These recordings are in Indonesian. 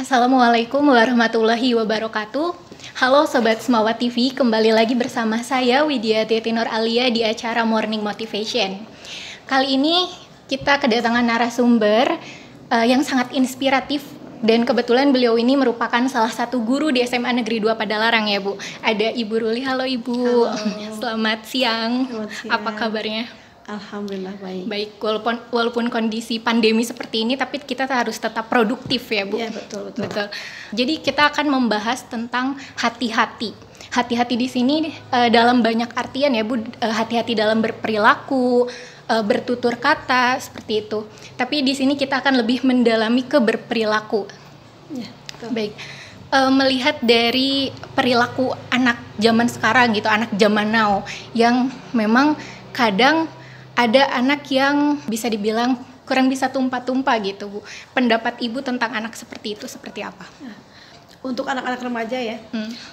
Assalamualaikum warahmatullahi wabarakatuh. Halo Sobat Semawa TV, kembali lagi bersama saya Widya Titi Nur Alia di acara Morning Motivation. Kali ini kita kedatangan narasumber yang sangat inspiratif, dan kebetulan beliau ini merupakan salah satu guru di SMA Negeri 2 Padalarang ya Bu. Ada Ibu Ruli. Halo Ibu. Halo. Selamat siang. Apa kabarnya? Alhamdulillah baik. Baik, walaupun kondisi pandemi seperti ini, tapi kita harus tetap produktif ya Bu. Iya betul. Jadi kita akan membahas tentang hati-hati. Hati-hati di sini dalam banyak artian ya Bu. Hati-hati dalam berperilaku, bertutur kata seperti itu. Tapi di sini kita akan lebih mendalami ke berperilaku. Ya, betul. Baik. Melihat dari perilaku anak zaman sekarang gitu, anak zaman now, yang memang kadang ada anak yang bisa dibilang kurang bisa tumpah-tumpah gitu Bu. Pendapat Ibu tentang anak seperti itu seperti apa? Untuk anak-anak remaja ya,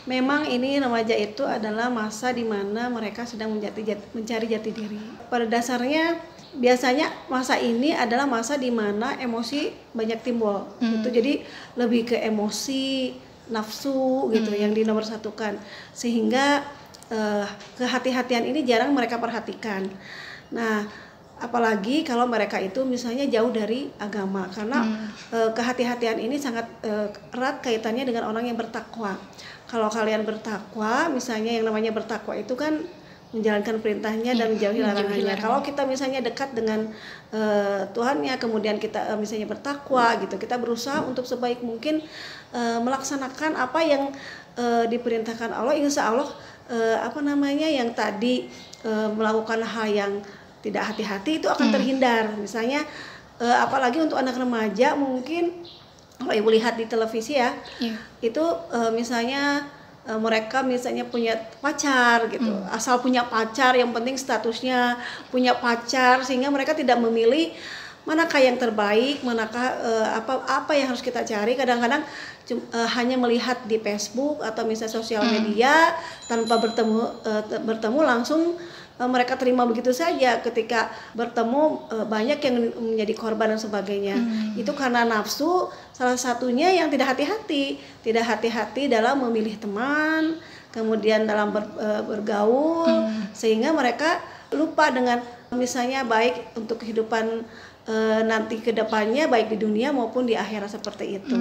memang ini remaja itu adalah masa di mana mereka sedang mencari jati diri. Pada dasarnya biasanya masa ini adalah masa di mana emosi banyak timbul. Gitu. Jadi lebih ke emosi, nafsu gitu yang dinomorsatukan. Sehingga kehati-hatian ini jarang mereka perhatikan. Nah, apalagi kalau mereka itu misalnya jauh dari agama, karena kehati-hatian ini sangat erat kaitannya dengan orang yang bertakwa. Kalau kalian bertakwa, misalnya yang namanya bertakwa itu kan menjalankan perintahnya dan menjauhi larangannya. Kalau kita misalnya dekat dengan Tuhannya, kemudian kita misalnya bertakwa gitu, kita berusaha untuk sebaik mungkin melaksanakan apa yang diperintahkan Allah. Insya Allah yang tadi melakukan hal yang tidak hati-hati itu akan terhindar. Misalnya apalagi untuk anak remaja, mungkin kalau Ibu lihat di televisi ya, itu misalnya mereka misalnya punya pacar gitu, asal punya pacar, yang penting statusnya punya pacar, sehingga mereka tidak memilih manakah yang terbaik, manakah apa yang harus kita cari. Kadang-kadang hanya melihat di Facebook atau misalnya sosial media, tanpa bertemu langsung mereka terima begitu saja. Ketika bertemu banyak yang menjadi korban dan sebagainya. Itu karena nafsu, salah satunya yang tidak hati-hati dalam memilih teman, kemudian dalam bergaul, sehingga mereka lupa dengan misalnya baik untuk kehidupan nanti ke depannya, baik di dunia maupun di akhirat seperti itu.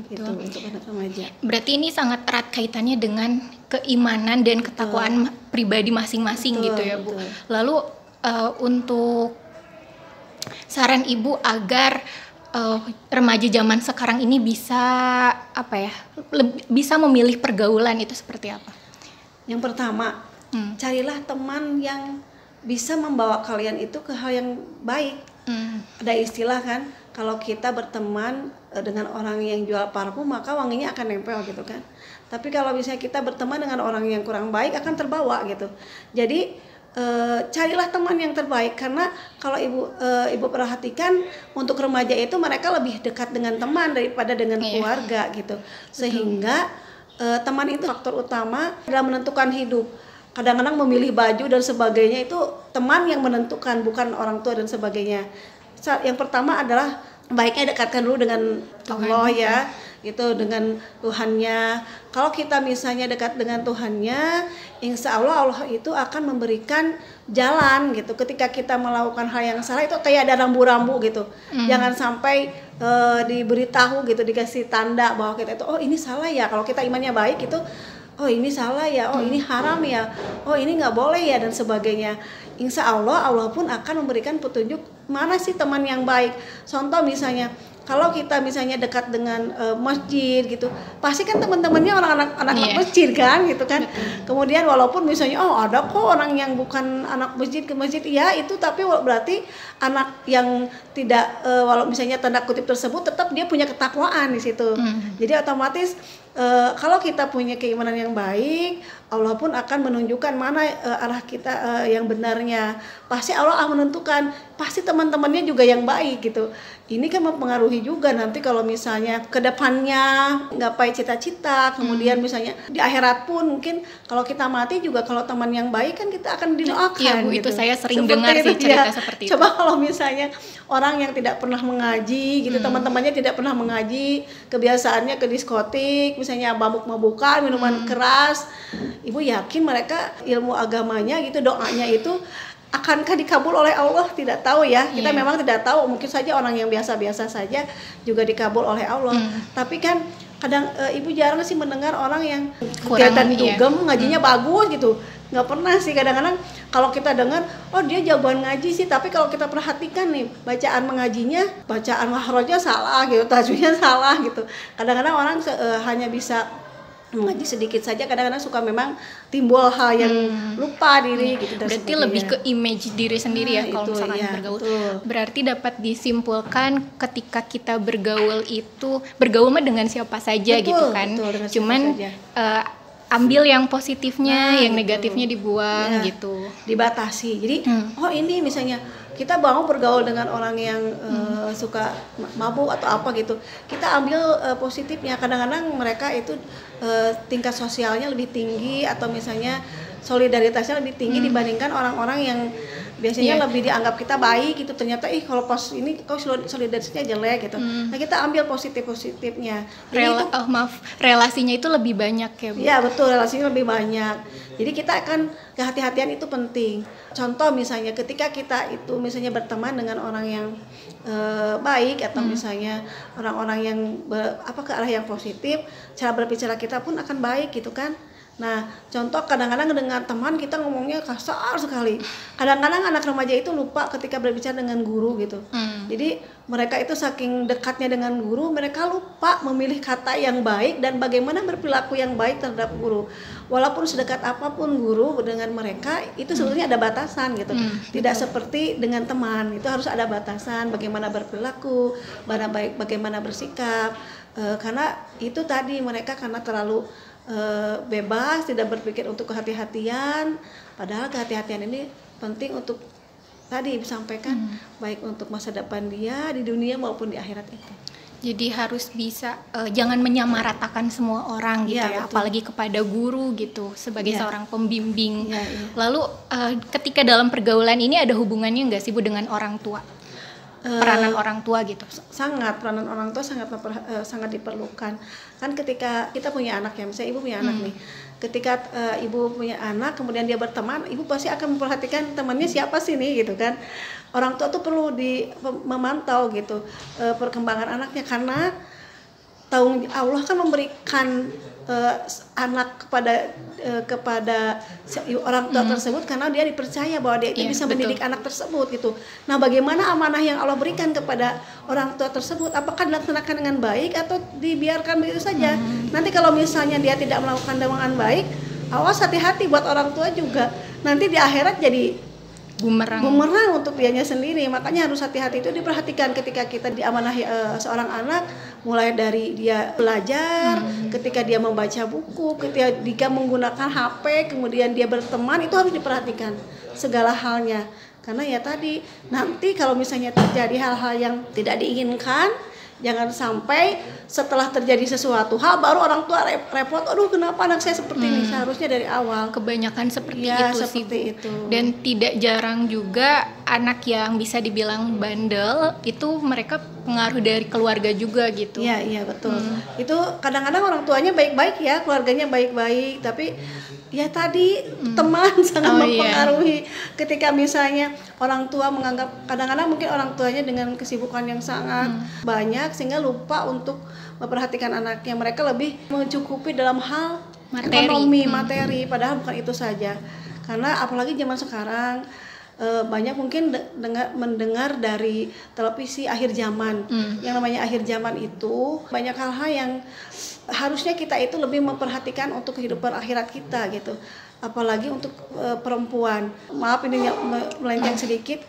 Itu untuk anak remaja. Berarti ini sangat erat kaitannya dengan keimanan dan ketakwaan pribadi masing-masing gitu ya Bu. Lalu untuk saran Ibu agar remaja zaman sekarang ini bisa bisa memilih pergaulan itu seperti apa? Yang pertama, carilah teman yang bisa membawa kalian itu ke hal yang baik. Ada istilah kan, kalau kita berteman dengan orang yang jual parfum, maka wanginya akan nempel gitu kan. Tapi kalau misalnya kita berteman dengan orang yang kurang baik, akan terbawa gitu. Jadi carilah teman yang terbaik, karena kalau ibu perhatikan untuk remaja itu mereka lebih dekat dengan teman daripada dengan keluarga gitu. Sehingga teman itu faktor utama dalam menentukan hidup. Kadang-kadang memilih baju dan sebagainya itu teman yang menentukan, bukan orang tua dan sebagainya. Yang pertama adalah baiknya dekatkan dulu dengan Allah ya, itu dengan Tuhannya. Kalau kita misalnya dekat dengan Tuhannya, insya Allah itu akan memberikan jalan gitu. Ketika kita melakukan hal yang salah itu kayak ada rambu-rambu gitu. Jangan sampai diberitahu gitu, dikasih tanda bahwa kita itu ini salah ya. Kalau kita imannya baik itu ini salah ya, ini haram ya, ini nggak boleh ya dan sebagainya. Insya Allah pun akan memberikan petunjuk mana sih teman yang baik. Contoh misalnya, kalau kita misalnya dekat dengan masjid gitu, pasti kan teman-temannya anak masjid kan gitu kan. Kemudian walaupun misalnya ada kok orang yang bukan anak masjid ke masjid, ya itu tapi berarti anak yang tidak walau misalnya tanda kutip tersebut tetap dia punya ketakwaan di situ. Jadi otomatis kalau kita punya keimanan yang baik, Allah pun akan menunjukkan mana arah kita yang benarnya. Pasti Allah akan menentukan, pasti teman-temannya juga yang baik gitu. Ini kan mempengaruhi juga nanti kalau misalnya ke depannya gapai cita-cita, kemudian misalnya di akhirat pun mungkin kalau kita mati juga kalau teman yang baik kan kita akan didoakan. Iya Bu, gitu. itu saya sering Seperti dengar itu, sih cerita ya. seperti itu. Coba kalau misalnya orang yang tidak pernah mengaji gitu, teman-temannya tidak pernah mengaji, kebiasaannya ke diskotik, misalnya mabuk-mabukan, minuman keras, Ibu yakin mereka ilmu agamanya gitu, doanya itu akankah dikabul oleh Allah? Tidak tahu ya, kita memang tidak tahu, mungkin saja orang yang biasa-biasa saja juga dikabul oleh Allah. Tapi kan kadang Ibu jarang sih mendengar orang yang kegiatan dugem, ngajinya bagus gitu. Nggak pernah sih, kadang-kadang kalau kita dengar, oh dia jagoan ngaji sih, tapi kalau kita perhatikan nih, bacaan mengajinya, bacaan mahrojnya salah gitu, tajwidnya salah gitu. Kadang-kadang orang hanya bisa mengaji sedikit saja, kadang-kadang suka memang timbul hal yang lupa diri gitu. Berarti lebih ke image diri sendiri ya kalau misalkan bergaul. Betul. Berarti dapat disimpulkan ketika kita bergaul itu, bergaul mah dengan siapa saja gitu kan. Cuman ambil yang positifnya, yang negatifnya dibuang gitu. Dibatasi. Jadi, oh ini misalnya kita mau bergaul dengan orang yang suka mabuk atau apa gitu, kita ambil positifnya. Kadang-kadang mereka itu tingkat sosialnya lebih tinggi atau misalnya solidaritasnya lebih tinggi dibandingkan orang-orang yang biasanya lebih dianggap kita baik gitu, ternyata kalau pas ini kau solidaritasnya jelek gitu. Nah kita ambil positifnya. Relasinya itu lebih banyak ya Bu? Iya betul, relasinya lebih banyak. Jadi kita akan kehati-hatian itu penting. Contoh misalnya ketika kita itu misalnya berteman dengan orang yang baik atau misalnya orang-orang yang ke arah yang positif, cara berbicara kita pun akan baik gitu kan. Nah, contoh kadang-kadang dengan teman kita ngomongnya kasar sekali. Kadang-kadang anak remaja itu lupa ketika berbicara dengan guru gitu. Jadi mereka itu saking dekatnya dengan guru, mereka lupa memilih kata yang baik dan bagaimana berperilaku yang baik terhadap guru. Walaupun sedekat apapun guru dengan mereka, itu sebetulnya ada batasan gitu. Tidak seperti dengan teman, itu harus ada batasan bagaimana berperilaku, bagaimana bersikap. Karena itu tadi mereka karena terlalu bebas, tidak berpikir untuk kehati-hatian, padahal kehati-hatian ini penting untuk tadi disampaikan baik untuk masa depan dia di dunia maupun di akhirat itu. Jadi harus bisa jangan menyamaratakan semua orang gitu ya, apalagi kepada guru gitu sebagai seorang pembimbing. Lalu ketika dalam pergaulan ini ada hubungannya nggak sih Bu dengan orang tua? Peranan orang tua gitu. Sangat, peranan orang tua sangat diperlukan. Kan ketika kita punya anak ya, misalnya Ibu punya anak nih. Ketika Ibu punya anak kemudian dia berteman, Ibu pasti akan memperhatikan temannya siapa sih nih gitu kan. Orang tua tuh perlu memantau gitu perkembangan anaknya, karena Allah kan memberikan anak kepada orang tua tersebut karena dia dipercaya bahwa dia itu bisa mendidik anak tersebut gitu. Nah, bagaimana amanah yang Allah berikan kepada orang tua tersebut, apakah dilaksanakan dengan baik atau dibiarkan begitu saja? Nanti kalau misalnya dia tidak melakukan dengan baik, awas, hati-hati buat orang tua juga. Nanti di akhirat jadi bumerang untuk dianya sendiri. Makanya harus hati-hati, itu diperhatikan ketika kita diamanahi seorang anak, mulai dari dia belajar, ketika dia membaca buku, ketika menggunakan HP, kemudian dia berteman, itu harus diperhatikan segala halnya. Karena ya tadi, nanti kalau misalnya terjadi hal-hal yang tidak diinginkan, jangan sampai setelah terjadi sesuatu hal baru orang tua repot, aduh kenapa anak saya seperti ini, seharusnya dari awal. Kebanyakan seperti itu seperti sih itu. Dan tidak jarang juga anak yang bisa dibilang bandel itu mereka pengaruh dari keluarga juga gitu. Iya betul. Itu kadang-kadang orang tuanya baik-baik ya, keluarganya baik-baik, tapi ya tadi teman sangat mempengaruhi. Ketika misalnya orang tua menganggap, kadang-kadang mungkin orang tuanya dengan kesibukan yang sangat banyak sehingga lupa untuk memperhatikan anaknya. Mereka lebih mencukupi dalam hal ekonomi, materi, padahal bukan itu saja. Karena apalagi zaman sekarang banyak mungkin mendengar dari televisi akhir zaman. Yang namanya akhir zaman itu banyak hal-hal yang harusnya kita itu lebih memperhatikan untuk kehidupan akhirat kita gitu. Apalagi untuk perempuan. Maaf ini melenceng sedikit.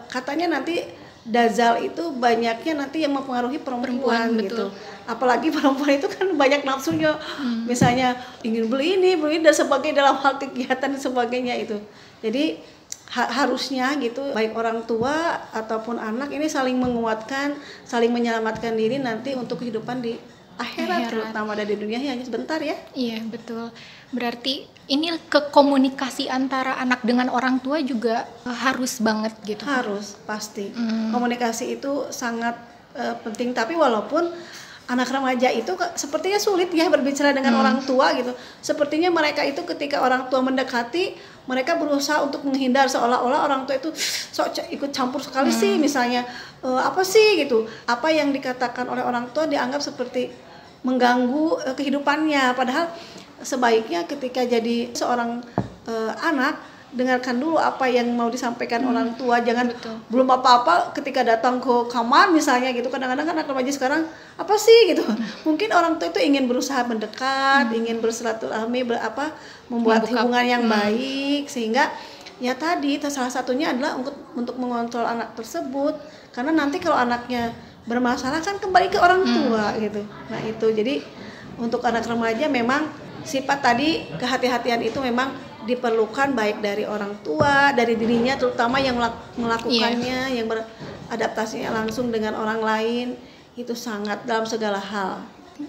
Katanya nanti dazal itu banyaknya nanti yang mempengaruhi perempuan gitu. Apalagi perempuan itu kan banyak nafsunya, misalnya ingin beli ini dan sebagainya dalam hal kegiatan dan sebagainya itu. Jadi harusnya gitu baik orang tua ataupun anak ini saling menguatkan, saling menyelamatkan diri nanti untuk kehidupan di akhirat. Terutama dari dunia hanya sebentar ya. Iya betul. Berarti ini komunikasi antara anak dengan orang tua juga harus banget gitu. Harus, pasti. Komunikasi itu sangat penting. Tapi walaupun anak remaja itu sepertinya sulit ya berbicara dengan orang tua gitu. Sepertinya mereka itu ketika orang tua mendekati, mereka berusaha untuk menghindar, seolah-olah orang tua itu sok ikut campur sekali sih, misalnya apa sih gitu. Apa yang dikatakan oleh orang tua dianggap seperti mengganggu kehidupannya, padahal sebaiknya ketika jadi seorang anak, dengarkan dulu apa yang mau disampaikan orang tua. Jangan belum apa-apa ketika datang ke kamar misalnya gitu. Kadang-kadang kan anak remaja sekarang apa sih gitu. Mungkin orang tua itu ingin berusaha mendekat, ingin bersilaturahmi, membuat hubungan yang baik, sehingga ya tadi salah satunya adalah untuk mengontrol anak tersebut. Karena nanti kalau anaknya bermasalah kan kembali ke orang tua gitu. Nah itu, jadi untuk anak remaja memang sifat tadi kehati-hatian itu memang diperlukan, baik dari orang tua, dari dirinya terutama yang melakukannya, yang beradaptasinya langsung dengan orang lain, itu sangat dalam segala hal.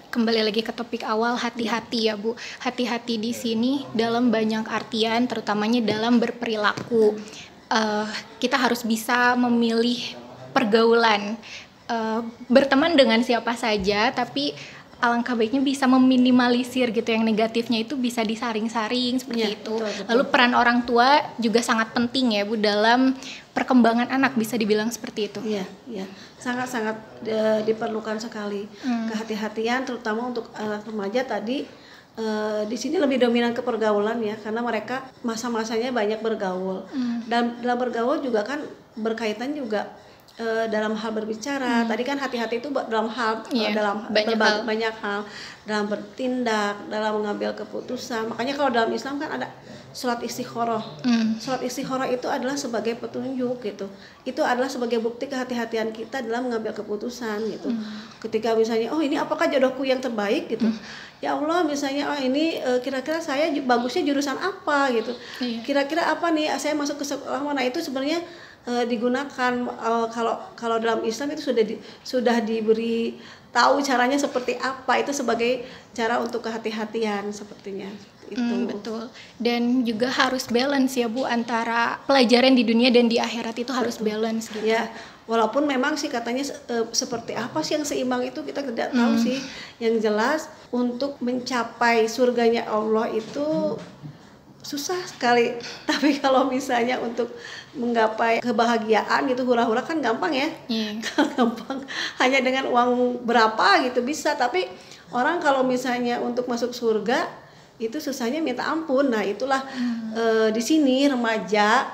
Kembali lagi ke topik awal, hati-hati ya Bu. Hati-hati di sini dalam banyak artian, terutamanya dalam berperilaku. Kita harus bisa memilih pergaulan. Berteman dengan siapa saja, tapi alangkah baiknya bisa meminimalisir gitu yang negatifnya, itu bisa disaring-saring seperti itu. Betul. Lalu peran orang tua juga sangat penting ya Bu dalam perkembangan anak, bisa dibilang seperti itu. Iya, sangat-sangat diperlukan sekali kehati-hatian, terutama untuk anak remaja tadi. Di sini lebih dominan ke pergaulan ya, karena mereka masa-masanya banyak bergaul. Dan dalam bergaul juga kan berkaitan juga dalam hal berbicara. Tadi kan hati-hati itu dalam hal dalam banyak hal, dalam bertindak, dalam mengambil keputusan. Makanya kalau dalam Islam kan ada sholat istikharah. Sholat istikharah itu adalah sebagai petunjuk gitu. Itu adalah sebagai bukti kehati-hatian kita dalam mengambil keputusan gitu. Ketika misalnya, oh ini apakah jodohku yang terbaik gitu. Ya Allah, misalnya oh ini kira-kira saya bagusnya jurusan apa gitu. Kira-kira apa nih saya masuk ke sekolah mana, itu sebenarnya digunakan kalau dalam Islam itu sudah diberi tahu caranya seperti apa, itu sebagai cara untuk kehati-hatian sepertinya itu. Betul. Dan juga harus balance ya Bu, antara pelajaran di dunia dan di akhirat itu harus balance gitu. Ya, walaupun memang sih katanya seperti apa sih yang seimbang itu kita tidak tahu sih. Yang jelas untuk mencapai surganya Allah itu susah sekali. Tapi kalau misalnya untuk menggapai kebahagiaan gitu, hura-hura kan gampang ya. Gampang, hanya dengan uang berapa gitu bisa. Tapi orang kalau misalnya untuk masuk surga itu susahnya minta ampun. Nah itulah di sini remaja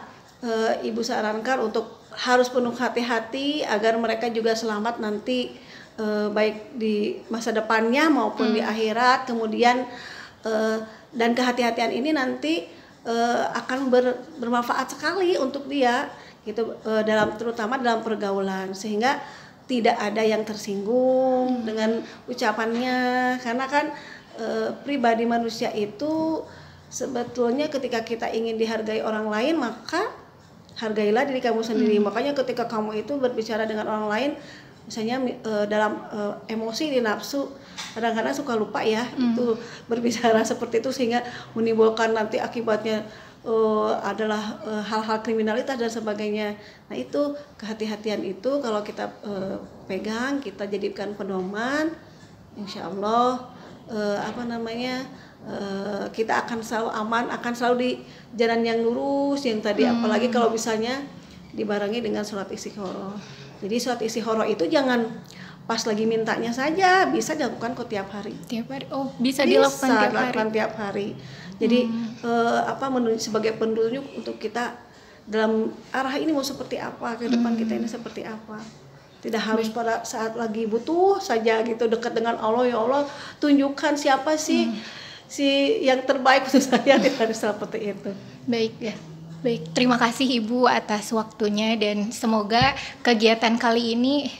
ibu sarankan untuk harus penuh hati-hati agar mereka juga selamat nanti, baik di masa depannya maupun di akhirat. Kemudian dan kehati-hatian ini nanti akan bermanfaat sekali untuk dia gitu, terutama dalam pergaulan, sehingga tidak ada yang tersinggung dengan ucapannya. Karena kan pribadi manusia itu sebetulnya ketika kita ingin dihargai orang lain, maka hargailah diri kamu sendiri. Makanya ketika kamu itu berbicara dengan orang lain, misalnya dalam emosi, di nafsu, kadang-kadang suka lupa ya itu berbicara seperti itu, sehingga menimbulkan nanti akibatnya adalah hal-hal kriminalitas dan sebagainya. Nah itu kehati-hatian itu kalau kita pegang, kita jadikan pedoman, insya Allah kita akan selalu aman, akan selalu di jalan yang lurus yang tadi. Apalagi kalau misalnya dibarengi dengan sholat istikharah. Jadi sholat istikharah itu jangan pas lagi mintanya saja, bisa dilakukan kok tiap hari. Tiap hari? Oh, bisa dilakukan tiap hari. Jadi sebagai petunjuk untuk kita dalam arah ini mau seperti apa, ke depan kita ini seperti apa. Tidak harus pada saat lagi butuh saja gitu, dekat dengan Allah, ya Allah tunjukkan siapa sih si yang terbaik untuk saya, tidak harus seperti itu. Baik ya. Baik, terima kasih Ibu atas waktunya dan semoga kegiatan kali ini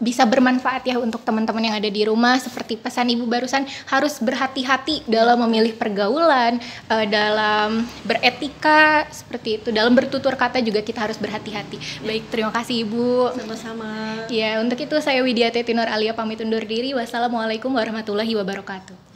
bisa bermanfaat ya untuk teman-teman yang ada di rumah. Seperti pesan Ibu barusan, harus berhati-hati dalam memilih pergaulan, dalam beretika, seperti itu. Dalam bertutur kata juga kita harus berhati-hati. Baik, terima kasih Ibu. Sama-sama. Ya, untuk itu saya Widya Tetinor Alia pamit undur diri. Wassalamualaikum warahmatullahi wabarakatuh.